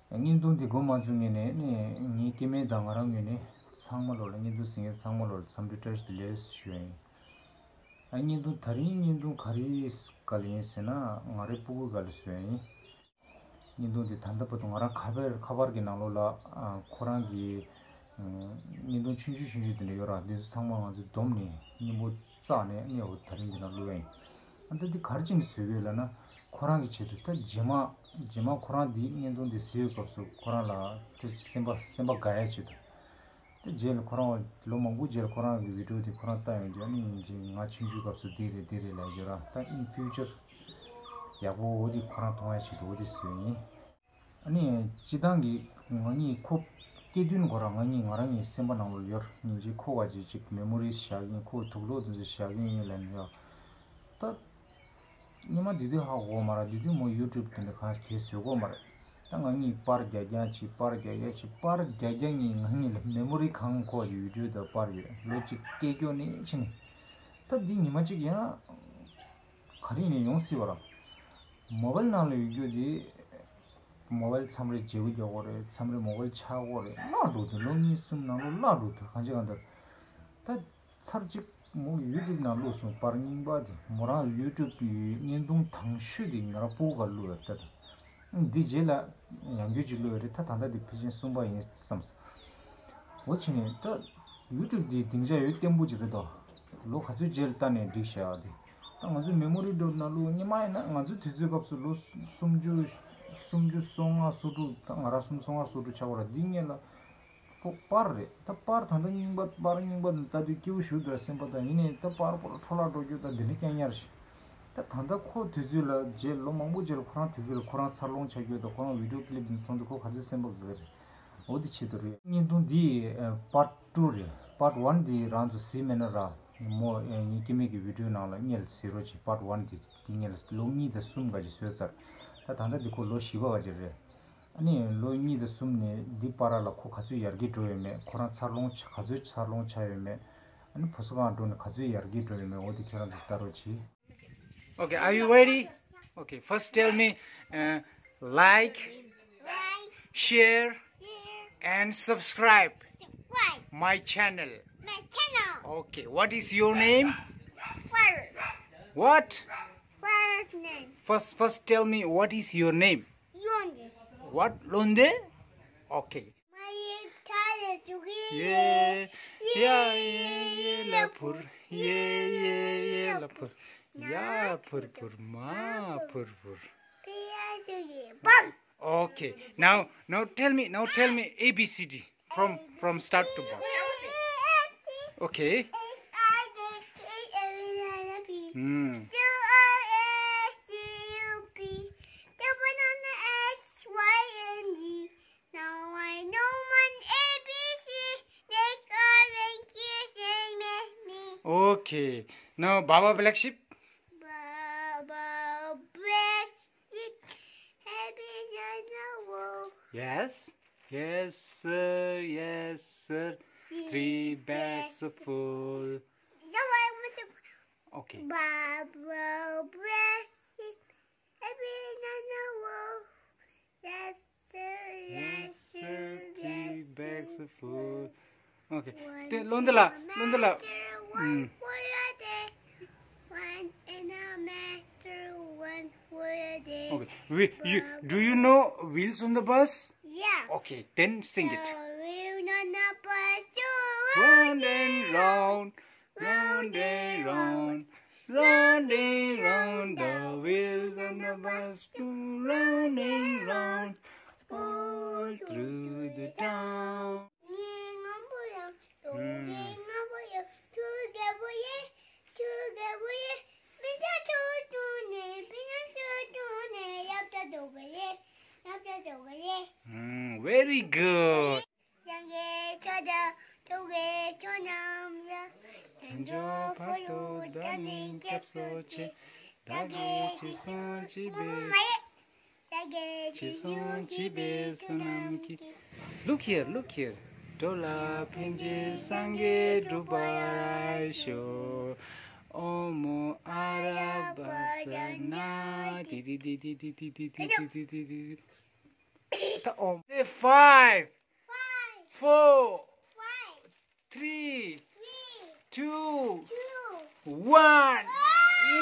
Nindun di goma jungene ni kime dangaram yene sangmalol nindu singe sangmalol samditers diles shuen. Nindun thari nindun khari kalin sena ngare pugu gal shuen. Nindun di thandapato ngara khabar gi nalola khorangi nindun chunju dine yora desu sangma ngazu domni nimbo tsaane niyo thari gi naluen. Anta di kharjing suwe na 코랑이 치도 또 제마 코랑 디 년도인데 세요 값도 코랑라 semba 가야 치도 제일 코랑 로망부 제일 코랑 비디오디 코랑 타임이 아니 이제 나 친구 값도 디레 라이저라 딱인 퓨처 야고 어디 코랑 통해 치도 어디 쓰니 아니 지당기 아니 코 깨주는 거랑 아니 나랑이 semba 나올 여 이제 코가 지 메모리 샤긴 코 도로도 샤긴이 랜요 딱 Nima दीदी हाँ वो हमारा दीदी मो YouTube के लिए खास case होगा हमारा तंग पार गया नहीं मेमोरी खांग को वीडियो द पार ये लोग के क्यों नहीं चीनी तब दी निमा चिक यहाँ खरी नहीं योंसी वाला मोबाइल नाल वीडियो दी मोबाइल सामने जेवी जाओगे सामने मोबाइल छाओगे लाडू तो लोग नहीं सुन नालो लाडू तो खांचे अंदर तब search 뭐 유튜브 나로서 빠르는 바디 뭐라 유튜브 인동 당슈디 나라 보갈로였다 디젤라 양규질로 이렇다 단다 디피진 숨바인 삼스 뭐치네 또 유튜브 디 딩자 요 템부지르도 로 가주 젤타네 디샤디 아주 메모리 도나로 니마이나 아주 디즈갑스로 숨주 송아 수두 나라 숨송아 수두 차오라 딩엘라 parre ta par thanda ningbat bar ningbat ta di kyu shu da sempa da ine ta par por thola do ju da dini kya yar shi ta thanda kho thizula je lo mangbu je khran thizul khran salong cha gyo da khran video clip din thond ko khadis semba gre odi chi do re ni dun di part 2 re part 1 di ran to see menara mo ni kimi gi video na la ngel zero chi part 1 di ngel lo ni da sum ga ji swa ta thanda di ko lo shiwa ga je re 아니 로이미드 숨네 디파라라 코 가주 열기 조에메 코란 살롱 가주 살롱 차에메 아니 포스가 돈 가주 열기 조에메 어디 결혼 따로지 Okay, are you ready? Okay, first tell me like, share and subscribe my channel. Okay, what is your name? What? First tell me what is your name? What? Londe? Okay. Yeah, lapur. Yeah, lapur. Yeah, pur, ma, pur. Okay. Now tell me ABCD from start to bottom. Okay. Okay. Now Baba Black Sheep. Baba Black Sheep. Yes, sir. 3 bags of full. Okay. Baba Black Sheep. Yes, sir. 3 bags of full. Okay. Londela. One for a day, one in a master, one for a day. Okay. Do you know Wheels on the Bus? Yeah. Okay, then sing it. Wheels on the bus to Round and round, round and round, round and round, the wheels on the bus go round and round, all through the town. Very good. Look here. Dola pinje sange dubai show. Omo arabasana. Say 5, 5, 4, 5, 3, 3, 2, 2. 1.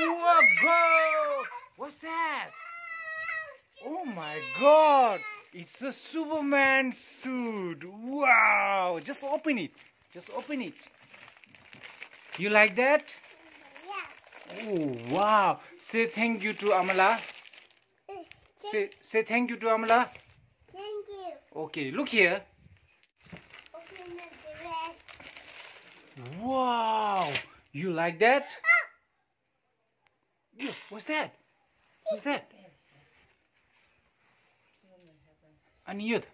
Whoa, go! What's that? Oh my God! It's a Superman suit. Wow! Just open it. Just open it. You like that? Yeah. Oh wow! Say thank you to Amala. Say thank you to Amala. Thank you. Okay, look here. Open the dress. Wow! You like that? Yeah, what's that? What's that? Aniyut.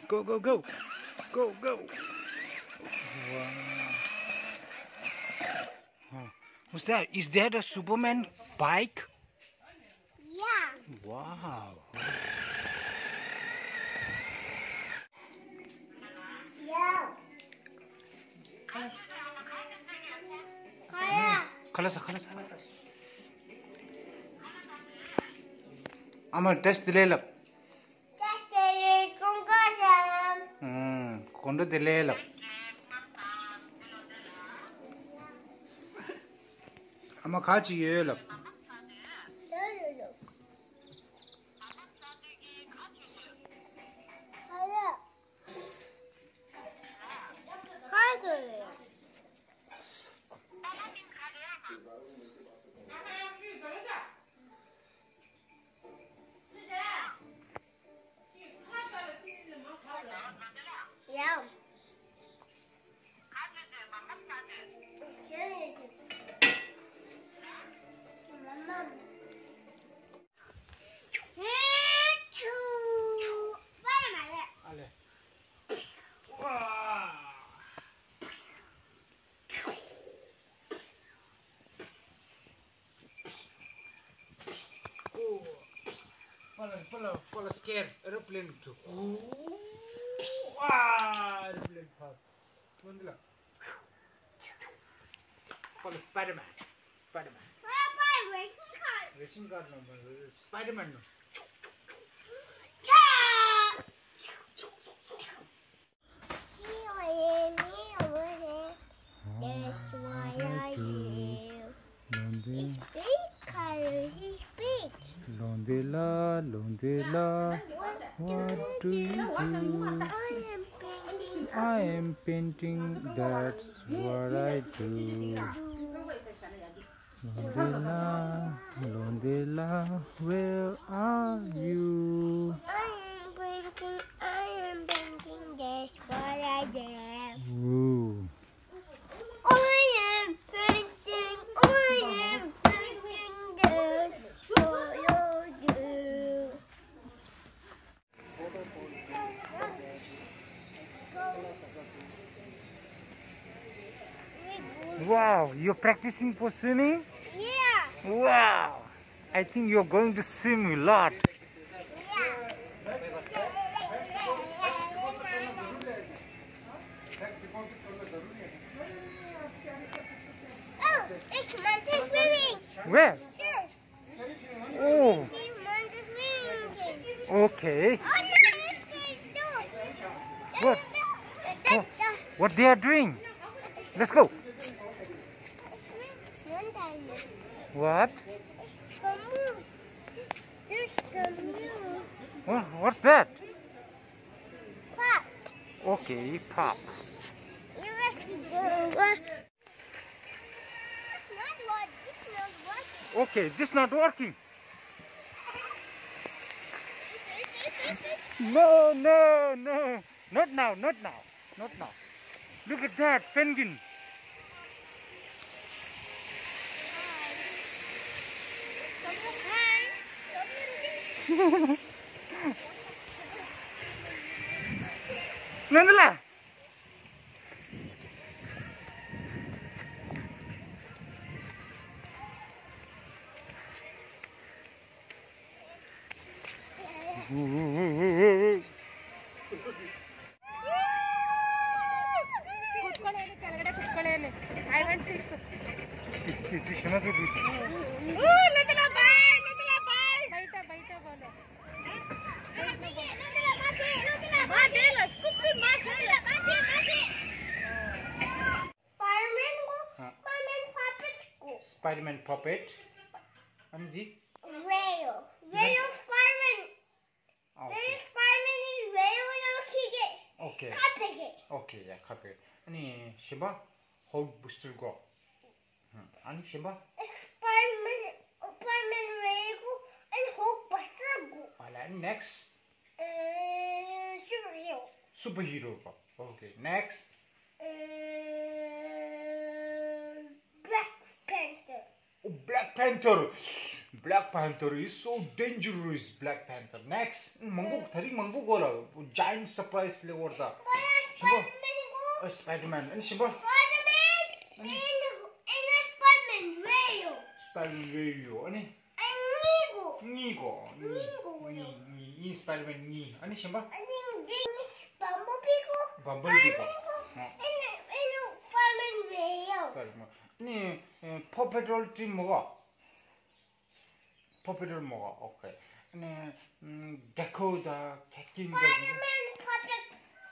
Go, go, go. Go, go. Wow. Huh. What's that? Is that a Superman bike? Yeah. Wow. Yeah. Kaya. Khalasa. Ama test dilela. Tatay kung kasam. Kondo dilela. Ama khachi yela. Lolo. Kaya. Kaya. Yeah. Ale. Wow. Oh. Pala scared. Aeroplane too. Wow. Aeroplane fast. Mandila. Pala Spider-Man. Racing car no. Spider-Man no. That's why I live. He's big, he's big. Londela, what do you do? I am painting, that's what I do. Londela, where are you? I am painting, that's what I do. Ooh. I am painting, that's what I do. Wow, you're practicing for swimming? Yeah. Wow, I think you're going to swim a lot. Oh, it's mountain swimming. Where? Here. Oh, It's mountain swimming. okay. Oh, no, What? What they are doing? Let's go. What? There's canoe. What's that? Pop. Okay, pop. Okay, this not working. No. Not now. Look at that, penguin. Nandala. I want to. Spider-Man puppet. Anji. Rail. Rail Spider-Man. Rail Spider-Man is rail 이렇게 Okay. 카페게. Okay, yeah, copy. 아니, 시바 hold booster go. 아니, 시바. Spider-Man rail고 and Hulk 버스고. Alright, next. superhero. Superhero go. Okay, next. Black Panther. Oh, Black Panther. Black Panther is so dangerous. Black Panther. Next. Mangbo, thari mangbo gora. Giant surprise le orda. Spider-Man. Spider-Man. And Shiba. Spider-Man and Spider-Man rail. Spider-Man radio. Ani. Nigo. Ni Spider-Man ni. Ani Shiba. Bumblebee go. Spider-Man rail. Spider-Man. Ni Paw Patrol team moga. Paw Patrol moga. Okay. Ani Gecko da catching da. Spider-Man puppet.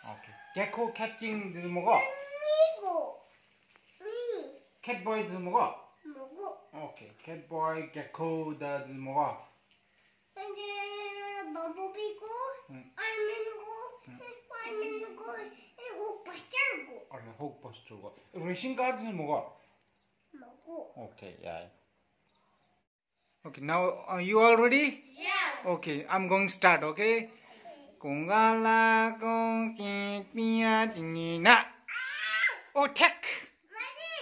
Okay. Gecko catching da moga. Catboy da moga. Okay. Catboy Gecko da moga. And then Bumblebee go, Iron Man go, and Spider-Man go, and Hulkbuster go. Okay. Hulkbuster go. Racing cars da moga. Mogo. Okay. Yeah. Okay. Now you all ready? Yeah. Okay. I'm going to start. Okay. Kongala kong pia na. Attack. Ready?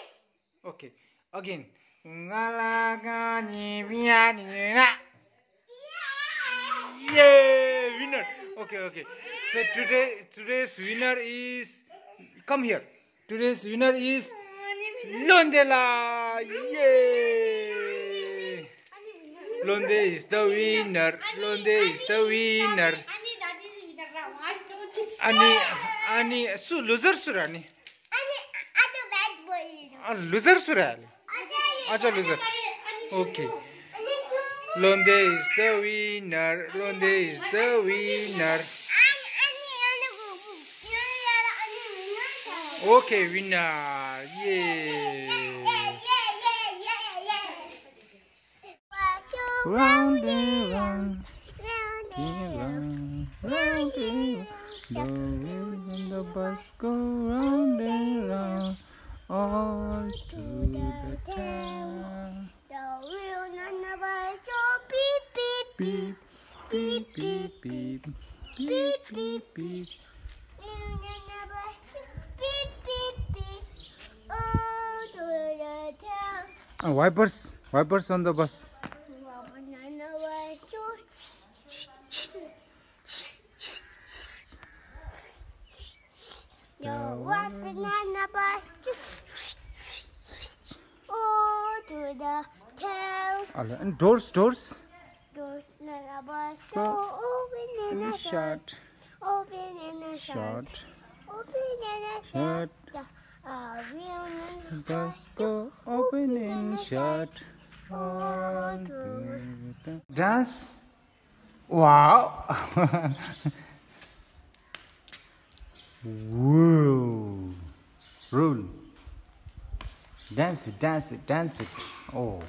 Okay. Again. Kongala kong pia na. Yay! Winner. Okay. So today's winner is. Come here. Today's winner is Londela. Yay! Londe is the winner. Londe is the winner. Ani loser surani. Other bad boys. Loser surali. Acha loser. Okay. Londe is the winner. Londe is the winner. Okay, winner. Yay. Round and round. Round and round. The wheels on the bus go round and round. All to the town. The wheel on the bus go beep beep Beep, beep, beep, beep, beep, beep, beep. wheel on the bus beep beep beep. Oh, to the town. Wipers on the bus. Banana bus. Oh, to the town. And doors. Doors banana bus. So open and a shut. Shut. Open and a shut. Open and a shut. Bus go open and shut. Dance. Wow. Whoa. Roll. Dance it. Oh.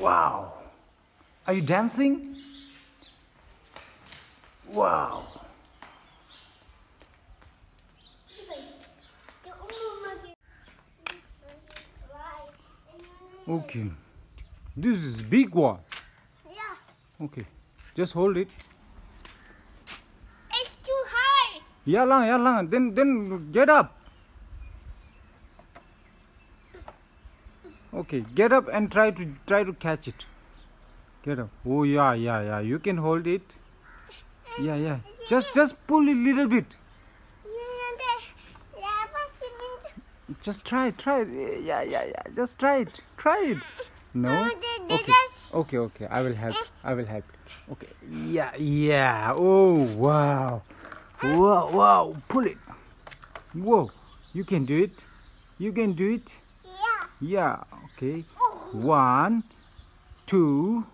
Wow. Are you dancing? Wow. Okay. This is big one. Yeah. Okay. Just hold it. It's too high. Yeah, lang. Then get up. Okay, get up and try to catch it. Get up. Oh yeah, yeah, yeah. You can hold it. Yeah, yeah. Just pull it little bit. Just try it. Yeah, yeah, yeah. Just try it. Try it. No. Okay. Okay, okay. I will help. I will help. Okay. Yeah, yeah. Oh wow. Wow, wow. Pull it. Whoa. You can do it. You can do it. Yeah. Okay. 1, 2.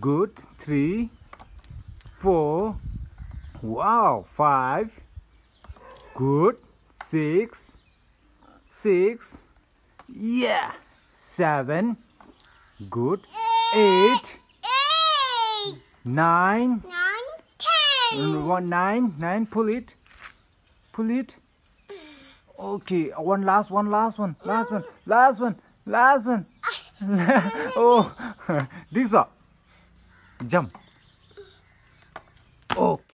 Good. 3, 4. Wow. 5. Good. 6. 6. Yeah. 7. Good. 8. 9. 9. Pull it. Pull it. Okay. Last one. Last one. Oh. This up. Jump. Okay.